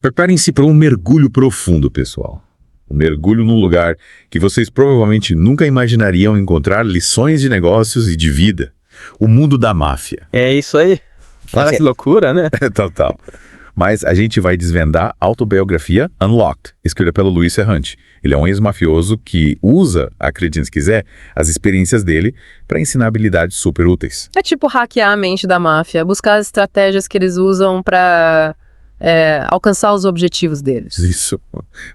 Preparem-se para um mergulho profundo, pessoal. Um mergulho num lugar que vocês provavelmente nunca imaginariam encontrar lições de negócios e de vida. O mundo da máfia. É isso aí. Olha que loucura, né? Total. Mas a gente vai desvendar a autobiografia Unlocked, escrita pelo Luiz Ferrante. Ele é um ex-mafioso que usa, acredite se quiser, as experiências dele para ensinar habilidades super úteis. É tipo hackear a mente da máfia, buscar as estratégias que eles usam para alcançar os objetivos deles. Isso.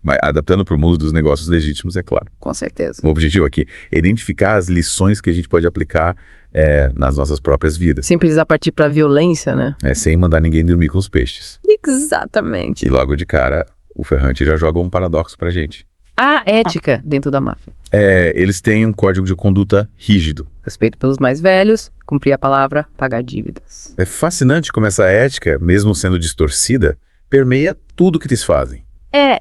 Mas adaptando para o mundo dos negócios legítimos, é claro. Com certeza. O objetivo aqui é identificar as lições que a gente pode aplicar nas nossas próprias vidas. Sem precisar partir para violência, né? Sem mandar ninguém dormir com os peixes. Exatamente. E logo de cara, o Ferrante já joga um paradoxo pra gente. A ética dentro da máfia. Eles têm um código de conduta rígido. Respeito pelos mais velhos, cumprir a palavra, pagar dívidas. É fascinante como essa ética, mesmo sendo distorcida, permeia tudo que eles fazem.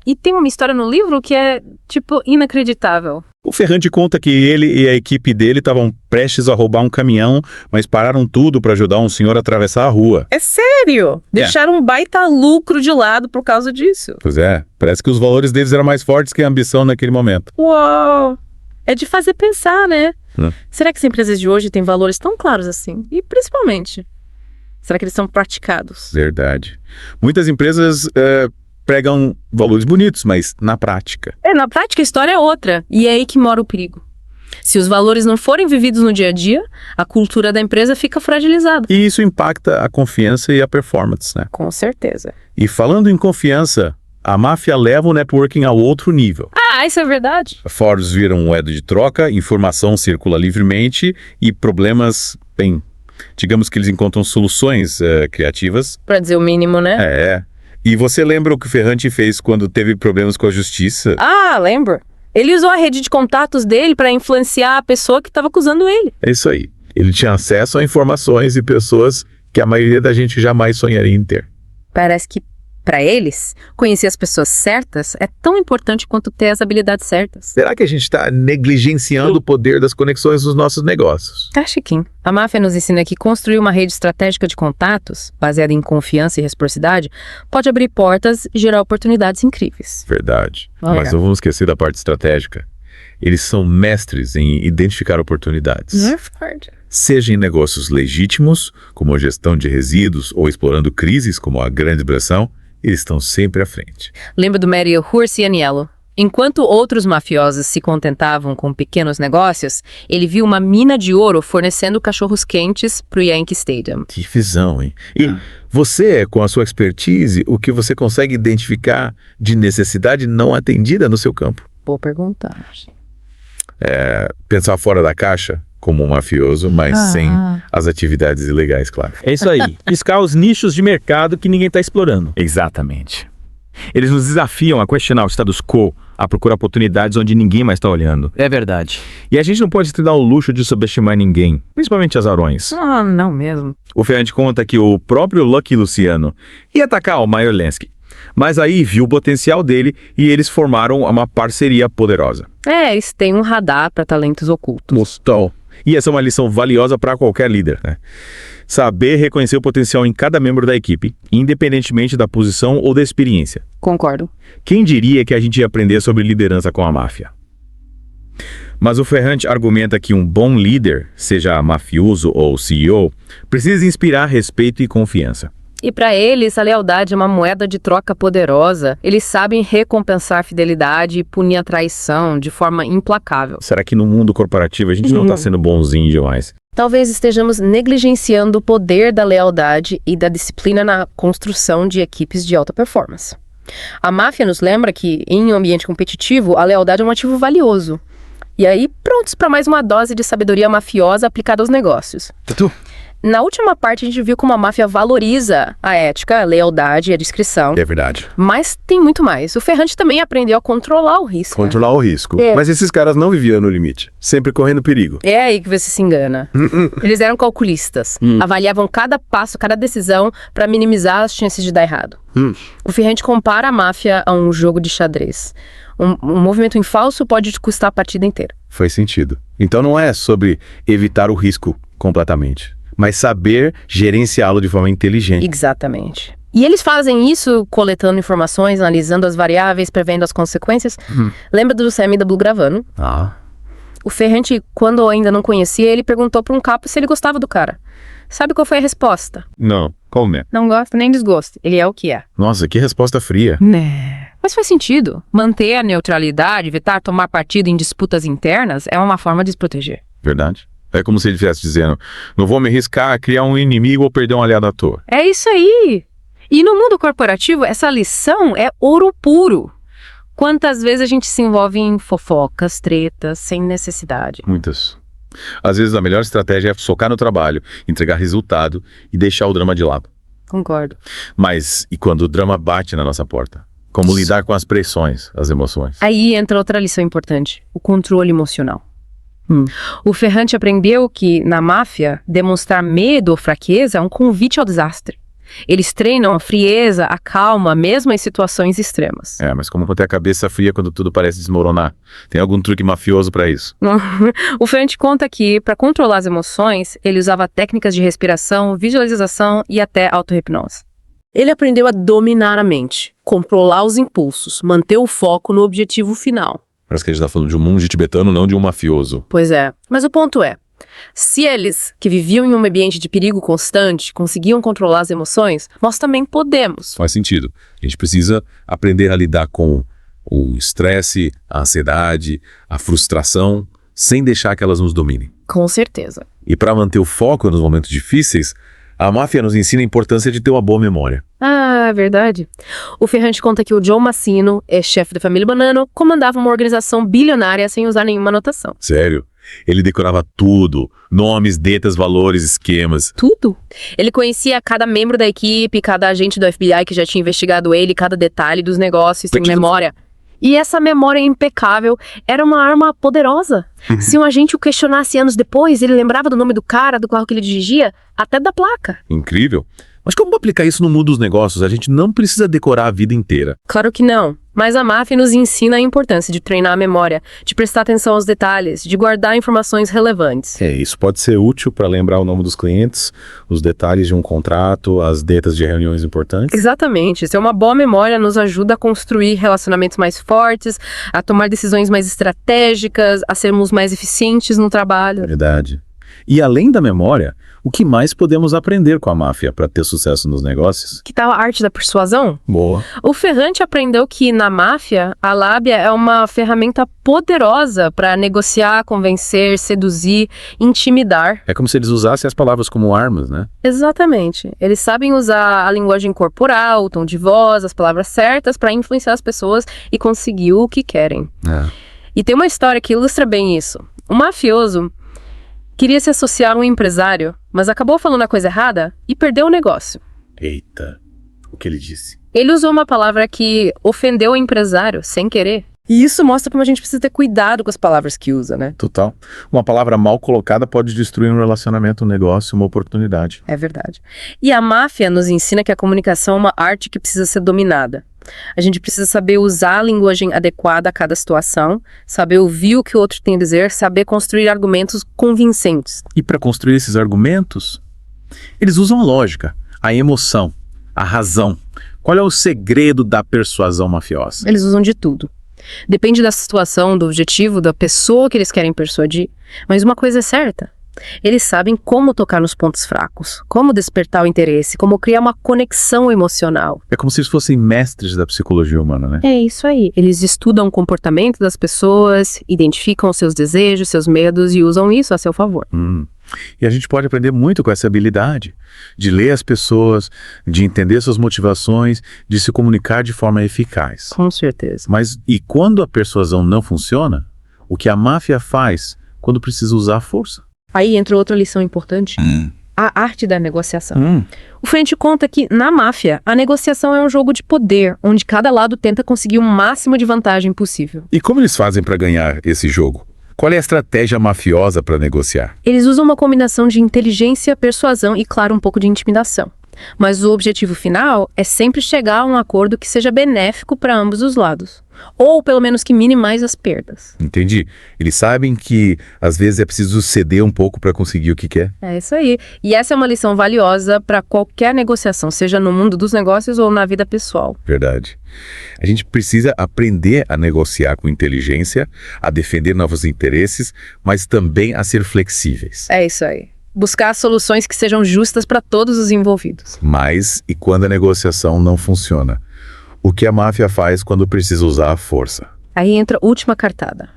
E tem uma história no livro que é, tipo, inacreditável. O Ferrante conta que ele e a equipe dele estavam prestes a roubar um caminhão, mas pararam tudo para ajudar um senhor a atravessar a rua. É sério? Deixaram um baita lucro de lado por causa disso. Pois é, parece que os valores deles eram mais fortes que a ambição naquele momento. Uau! É de fazer pensar, né? Será que as empresas de hoje têm valores tão claros assim? E principalmente, será que eles são praticados? Verdade. Muitas empresas pregam valores bonitos, mas na prática. Na prática a história é outra. E é aí que mora o perigo. Se os valores não forem vividos no dia a dia, a cultura da empresa fica fragilizada. E isso impacta a confiança e a performance, né? Com certeza. E falando em confiança, a máfia leva o networking ao outro nível. Isso é verdade. Fóruns viram moeda de troca, informação circula livremente e problemas, digamos que eles encontram soluções criativas. Pra dizer o mínimo, né? E você lembra o que o Ferrante fez quando teve problemas com a justiça? Lembro. Ele usou a rede de contatos dele para influenciar a pessoa que estava acusando ele. É isso aí. Ele tinha acesso a informações e pessoas que a maioria da gente jamais sonharia em ter. Parece que, para eles, conhecer as pessoas certas é tão importante quanto ter as habilidades certas. Será que a gente está negligenciando o poder das conexões dos nossos negócios? Chiquinho. A máfia nos ensina que construir uma rede estratégica de contatos, baseada em confiança e reciprocidade, pode abrir portas e gerar oportunidades incríveis. Verdade. Mas não vamos esquecer da parte estratégica. Eles são mestres em identificar oportunidades. Seja em negócios legítimos, como a gestão de resíduos, ou explorando crises, como a Grande Depressão, eles estão sempre à frente. Lembra do Mario Hurcianiello? Enquanto outros mafiosos se contentavam com pequenos negócios, ele viu uma mina de ouro fornecendo cachorros quentes para o Yankee Stadium. Que visão, hein? E você, com a sua expertise, o que você consegue identificar de necessidade não atendida no seu campo? Boa pergunta. Pensar fora da caixa, como um mafioso, mas sem as atividades ilegais, claro. É isso aí. Piscar os nichos de mercado que ninguém está explorando. Exatamente. Eles nos desafiam a questionar o status quo, a procurar oportunidades onde ninguém mais está olhando. É verdade. E a gente não pode se dar o luxo de subestimar ninguém, principalmente azarões. Não mesmo. O Ferrante conta que o próprio Lucky Luciano ia atacar o Meyer Lansky, mas aí viu o potencial dele e eles formaram uma parceria poderosa. Eles têm um radar para talentos ocultos. Gostou. E essa é uma lição valiosa para qualquer líder, né? Saber reconhecer o potencial em cada membro da equipe, independentemente da posição ou da experiência. Concordo. Quem diria que a gente ia aprender sobre liderança com a máfia? Mas o Ferrante argumenta que um bom líder, seja mafioso ou CEO, precisa inspirar respeito e confiança. E para eles, a lealdade é uma moeda de troca poderosa. Eles sabem recompensar a fidelidade e punir a traição de forma implacável. Será que no mundo corporativo a gente não está sendo bonzinho demais? Talvez estejamos negligenciando o poder da lealdade e da disciplina na construção de equipes de alta performance. A máfia nos lembra que, em um ambiente competitivo, a lealdade é um ativo valioso. E aí, prontos para mais uma dose de sabedoria mafiosa aplicada aos negócios. Na última parte, a gente viu como a máfia valoriza a ética, a lealdade e a discrição. É verdade. Mas tem muito mais. O Ferrante também aprendeu a controlar o risco. Controlar o risco. Mas esses caras não viviam no limite, sempre correndo perigo. É aí que você se engana. Eles eram calculistas. Avaliavam cada passo, cada decisão para minimizar as chances de dar errado. O Ferrante compara a máfia a um jogo de xadrez. Um movimento em falso pode te custar a partida inteira. Faz sentido. Então não é sobre evitar o risco completamente, mas saber gerenciá-lo de forma inteligente. Exatamente. E eles fazem isso coletando informações, analisando as variáveis, prevendo as consequências. Lembra do Semi-Double Gravano? O Ferrante, quando ainda não conhecia, ele perguntou para um capo se ele gostava do cara. Sabe qual foi a resposta? Não, como é? Não gosta nem desgosta. Ele é o que é. Nossa, que resposta fria. Né? Mas faz sentido. Manter a neutralidade, evitar tomar partido em disputas internas é uma forma de se proteger. Verdade. É como se ele estivesse dizendo, não vou me arriscar a criar um inimigo ou perder um aliado à toa. É isso aí. E no mundo corporativo, essa lição é ouro puro. Quantas vezes a gente se envolve em fofocas, tretas, sem necessidade? Muitas. Às vezes a melhor estratégia é focar no trabalho, entregar resultado e deixar o drama de lado. Concordo. Mas e quando o drama bate na nossa porta? Como lidar com as pressões, as emoções? Aí entra outra lição importante, o controle emocional. O Ferrante aprendeu que, na máfia, demonstrar medo ou fraqueza é um convite ao desastre. Eles treinam a frieza, a calma, mesmo em situações extremas. Mas como manter a cabeça fria quando tudo parece desmoronar? Tem algum truque mafioso pra isso? O Ferrante conta que, para controlar as emoções, ele usava técnicas de respiração, visualização e até auto-hipnose. Ele aprendeu a dominar a mente, controlar os impulsos, manter o foco no objetivo final. Parece que a gente tá falando de um monge tibetano, não de um mafioso. Pois é, mas o ponto é, se eles, que viviam em um ambiente de perigo constante, conseguiam controlar as emoções, nós também podemos. Faz sentido. A gente precisa aprender a lidar com o estresse, a ansiedade, a frustração, sem deixar que elas nos dominem. Com certeza. E para manter o foco nos momentos difíceis, a máfia nos ensina a importância de ter uma boa memória. Ah, é verdade. O Ferrante conta que o Joe Massino, ex-chefe da família Bonanno, comandava uma organização bilionária sem usar nenhuma anotação. Sério? Ele decorava tudo, nomes, datas, valores, esquemas. Tudo. Ele conhecia cada membro da equipe, cada agente do FBI que já tinha investigado ele, cada detalhe dos negócios, tem memória. E essa memória impecável era uma arma poderosa. Se um agente o questionasse anos depois, ele lembrava do nome do cara, do carro que ele dirigia, até da placa. Incrível. Mas como aplicar isso no mundo dos negócios? A gente não precisa decorar a vida inteira. Claro que não. Mas a máfia nos ensina a importância de treinar a memória, de prestar atenção aos detalhes, de guardar informações relevantes. Isso pode ser útil para lembrar o nome dos clientes, os detalhes de um contrato, as datas de reuniões importantes. Exatamente. Ter uma boa memória nos ajuda a construir relacionamentos mais fortes, a tomar decisões mais estratégicas, a sermos mais eficientes no trabalho. Verdade. E além da memória, o que mais podemos aprender com a máfia para ter sucesso nos negócios? Que tal a arte da persuasão? Boa. O Ferrante aprendeu que na máfia, a lábia é uma ferramenta poderosa para negociar, convencer, seduzir, intimidar. É como se eles usassem as palavras como armas, né? Exatamente. Eles sabem usar a linguagem corporal, o tom de voz, as palavras certas para influenciar as pessoas e conseguir o que querem. E tem uma história que ilustra bem isso. O mafioso queria se associar a um empresário, mas acabou falando a coisa errada e perdeu o negócio. Eita, o que ele disse? Ele usou uma palavra que ofendeu o empresário, sem querer. E isso mostra como a gente precisa ter cuidado com as palavras que usa, né? Total. Uma palavra mal colocada pode destruir um relacionamento, um negócio, uma oportunidade. É verdade. E a máfia nos ensina que a comunicação é uma arte que precisa ser dominada. A gente precisa saber usar a linguagem adequada a cada situação, saber ouvir o que o outro tem a dizer, saber construir argumentos convincentes. E para construir esses argumentos, eles usam a lógica, a emoção, a razão. Qual é o segredo da persuasão mafiosa? Eles usam de tudo. Depende da situação, do objetivo, da pessoa que eles querem persuadir. Mas uma coisa é certa. Eles sabem como tocar nos pontos fracos, como despertar o interesse, como criar uma conexão emocional. É como se eles fossem mestres da psicologia humana, né? É isso aí. Eles estudam o comportamento das pessoas, identificam os seus desejos, seus medos e usam isso a seu favor. E a gente pode aprender muito com essa habilidade de ler as pessoas, de entender suas motivações, de se comunicar de forma eficaz. Com certeza. Mas e quando a persuasão não funciona, o que a máfia faz quando precisa usar a força? Aí entra outra lição importante. A arte da negociação. O Ferrante conta que, na máfia, a negociação é um jogo de poder, onde cada lado tenta conseguir o máximo de vantagem possível. E como eles fazem para ganhar esse jogo? Qual é a estratégia mafiosa para negociar? Eles usam uma combinação de inteligência, persuasão e, claro, um pouco de intimidação. Mas o objetivo final é sempre chegar a um acordo que seja benéfico para ambos os lados. Ou, pelo menos, que minimize as perdas. Entendi. Eles sabem que, às vezes, é preciso ceder um pouco para conseguir o que quer. É isso aí. E essa é uma lição valiosa para qualquer negociação, seja no mundo dos negócios ou na vida pessoal. Verdade. A gente precisa aprender a negociar com inteligência, a defender novos interesses, mas também a ser flexíveis. É isso aí. Buscar soluções que sejam justas para todos os envolvidos. Mas, e quando a negociação não funciona? O que a máfia faz quando precisa usar a força? Aí entra a última cartada.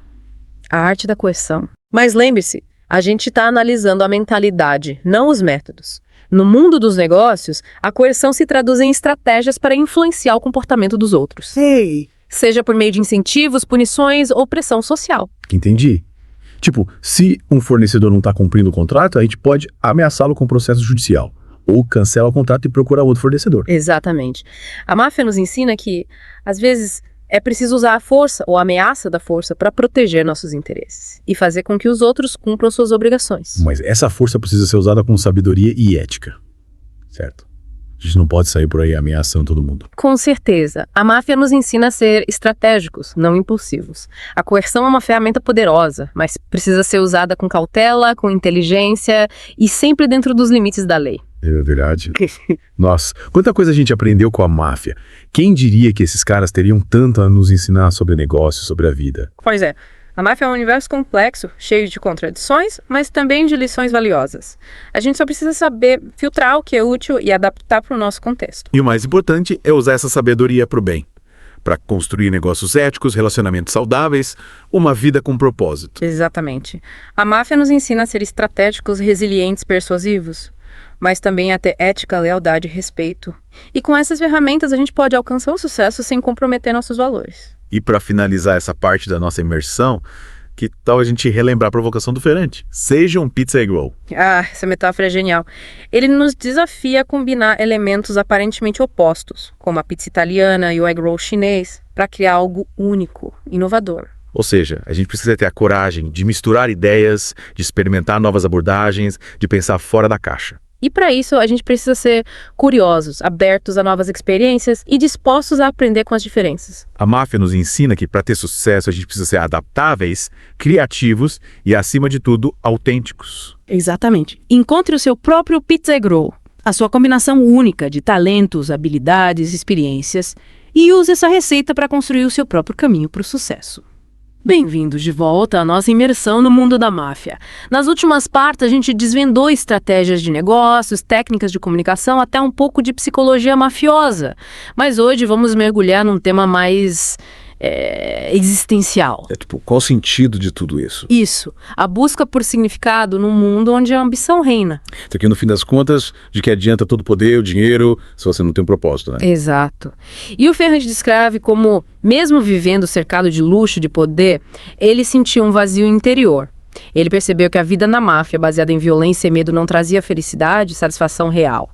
A arte da coerção. Mas lembre-se, a gente está analisando a mentalidade, não os métodos. No mundo dos negócios, a coerção se traduz em estratégias para influenciar o comportamento dos outros. Seja por meio de incentivos, punições ou pressão social. Entendi. Tipo, se um fornecedor não está cumprindo o contrato, a gente pode ameaçá-lo com processo judicial. Ou cancela o contrato e procura outro fornecedor. Exatamente. A máfia nos ensina que, às vezes, é preciso usar a força ou a ameaça da força para proteger nossos interesses e fazer com que os outros cumpram suas obrigações. Mas essa força precisa ser usada com sabedoria e ética. Certo? A gente não pode sair por aí ameaçando todo mundo. Com certeza. A máfia nos ensina a ser estratégicos, não impulsivos. A coerção é uma ferramenta poderosa, mas precisa ser usada com cautela, com inteligência e sempre dentro dos limites da lei. É verdade. Nossa, quanta coisa a gente aprendeu com a máfia. Quem diria que esses caras teriam tanto a nos ensinar sobre negócios, sobre a vida? Pois é. A máfia é um universo complexo, cheio de contradições, mas também de lições valiosas. A gente só precisa saber filtrar o que é útil e adaptar para o nosso contexto. E o mais importante é usar essa sabedoria para o bem. Para construir negócios éticos, relacionamentos saudáveis, uma vida com propósito. Exatamente. A máfia nos ensina a ser estratégicos, resilientes, persuasivos, mas também a ter ética, lealdade e respeito. E com essas ferramentas a gente pode alcançar o sucesso sem comprometer nossos valores. E para finalizar essa parte da nossa imersão, que tal a gente relembrar a provocação do Ferrante? Seja um pizza egg roll. Ah, essa metáfora é genial. Ele nos desafia a combinar elementos aparentemente opostos, como a pizza italiana e o egg roll chinês, para criar algo único, inovador. Ou seja, a gente precisa ter a coragem de misturar ideias, de experimentar novas abordagens, de pensar fora da caixa. E para isso, a gente precisa ser curiosos, abertos a novas experiências e dispostos a aprender com as diferenças. A máfia nos ensina que para ter sucesso a gente precisa ser adaptáveis, criativos e, acima de tudo, autênticos. Exatamente. Encontre o seu próprio Pizza Egg Roll, a sua combinação única de talentos, habilidades, experiências, e use essa receita para construir o seu próprio caminho para o sucesso. Bem-vindos de volta à nossa imersão no mundo da máfia. Nas últimas partes, a gente desvendou estratégias de negócios, técnicas de comunicação, até um pouco de psicologia mafiosa. Mas hoje vamos mergulhar num tema mais existencial. Tipo, qual o sentido de tudo isso? Isso, a busca por significado num mundo onde a ambição reina. Isso aqui, no fim das contas, de que adianta todo o poder, o dinheiro, se você não tem um propósito, né? Exato. E o Ferrante descreve como, mesmo vivendo cercado de luxo, de poder, ele sentia um vazio interior. Ele percebeu que a vida na máfia, baseada em violência e medo, não trazia felicidade e satisfação real.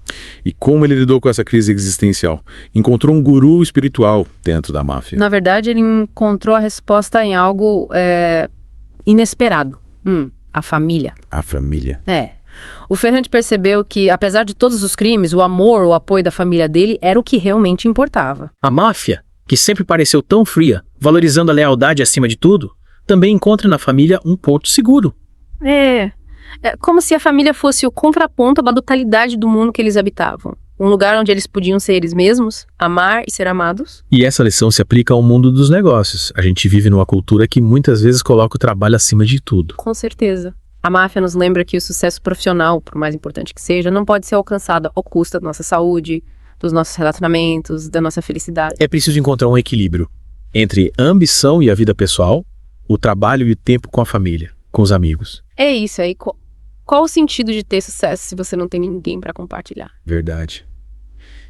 E como ele lidou com essa crise existencial? Encontrou um guru espiritual dentro da máfia. Na verdade, ele encontrou a resposta em algo inesperado. A família. A família. O Ferrante percebeu que, apesar de todos os crimes, o amor, o apoio da família dele era o que realmente importava. A máfia, que sempre pareceu tão fria, valorizando a lealdade acima de tudo, também encontra na família um porto seguro. É como se a família fosse o contraponto da brutalidade do mundo que eles habitavam. Um lugar onde eles podiam ser eles mesmos, amar e ser amados. E essa lição se aplica ao mundo dos negócios. A gente vive numa cultura que muitas vezes coloca o trabalho acima de tudo. Com certeza. A máfia nos lembra que o sucesso profissional, por mais importante que seja, não pode ser alcançado ao custo da nossa saúde, dos nossos relacionamentos, da nossa felicidade. É preciso encontrar um equilíbrio entre a ambição e a vida pessoal, o trabalho e o tempo com a família, com os amigos. É isso aí. Qual o sentido de ter sucesso se você não tem ninguém para compartilhar? Verdade.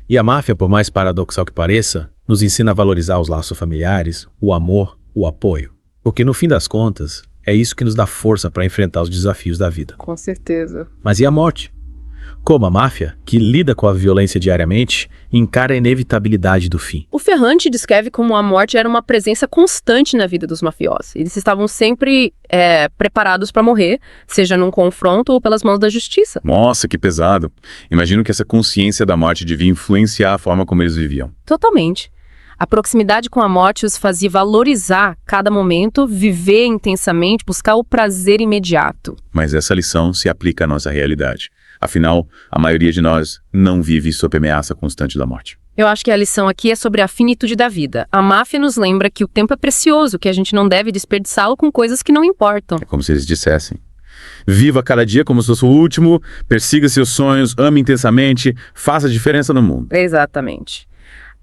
E a máfia, por mais paradoxal que pareça, nos ensina a valorizar os laços familiares, o amor, o apoio. Porque no fim das contas, é isso que nos dá força para enfrentar os desafios da vida. Com certeza. Mas e a morte? Como a máfia, que lida com a violência diariamente, encara a inevitabilidade do fim. O Ferrante descreve como a morte era uma presença constante na vida dos mafiosos. Eles estavam sempre preparados para morrer, seja num confronto ou pelas mãos da justiça. Nossa, que pesado. Imagino que essa consciência da morte devia influenciar a forma como eles viviam. Totalmente. A proximidade com a morte os fazia valorizar cada momento, viver intensamente, buscar o prazer imediato. Mas essa lição se aplica à nossa realidade. Afinal, a maioria de nós não vive sob ameaça constante da morte. Eu acho que a lição aqui é sobre a finitude da vida. A máfia nos lembra que o tempo é precioso, que a gente não deve desperdiçá-lo com coisas que não importam. É como se eles dissessem: viva cada dia como se fosse o último, persiga seus sonhos, ame intensamente, faça a diferença no mundo. Exatamente.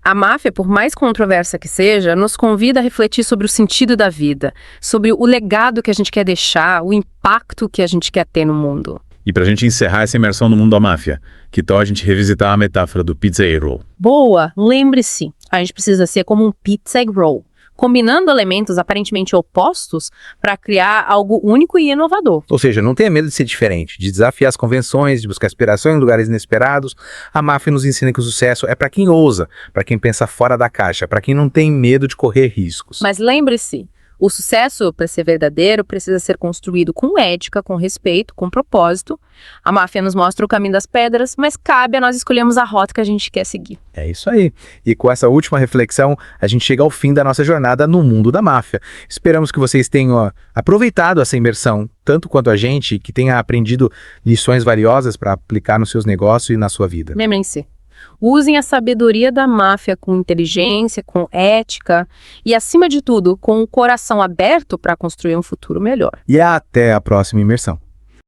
A máfia, por mais controversa que seja, nos convida a refletir sobre o sentido da vida, sobre o legado que a gente quer deixar, o impacto que a gente quer ter no mundo. E pra gente encerrar essa imersão no mundo da máfia, que tal a gente revisitar a metáfora do pizza egg roll? Boa! Lembre-se, a gente precisa ser como um pizza egg roll, combinando elementos aparentemente opostos para criar algo único e inovador. Ou seja, não tenha medo de ser diferente, de desafiar as convenções, de buscar inspiração em lugares inesperados. A máfia nos ensina que o sucesso é para quem ousa, para quem pensa fora da caixa, para quem não tem medo de correr riscos. Mas lembre-se, o sucesso, para ser verdadeiro, precisa ser construído com ética, com respeito, com propósito. A máfia nos mostra o caminho das pedras, mas cabe a nós escolhermos a rota que a gente quer seguir. É isso aí. E com essa última reflexão, a gente chega ao fim da nossa jornada no mundo da máfia. Esperamos que vocês tenham aproveitado essa imersão, tanto quanto a gente, que tenha aprendido lições valiosas para aplicar nos seus negócios e na sua vida. Lembrem-se, usem a sabedoria da máfia com inteligência, com ética e, acima de tudo, com o coração aberto para construir um futuro melhor. E até a próxima imersão.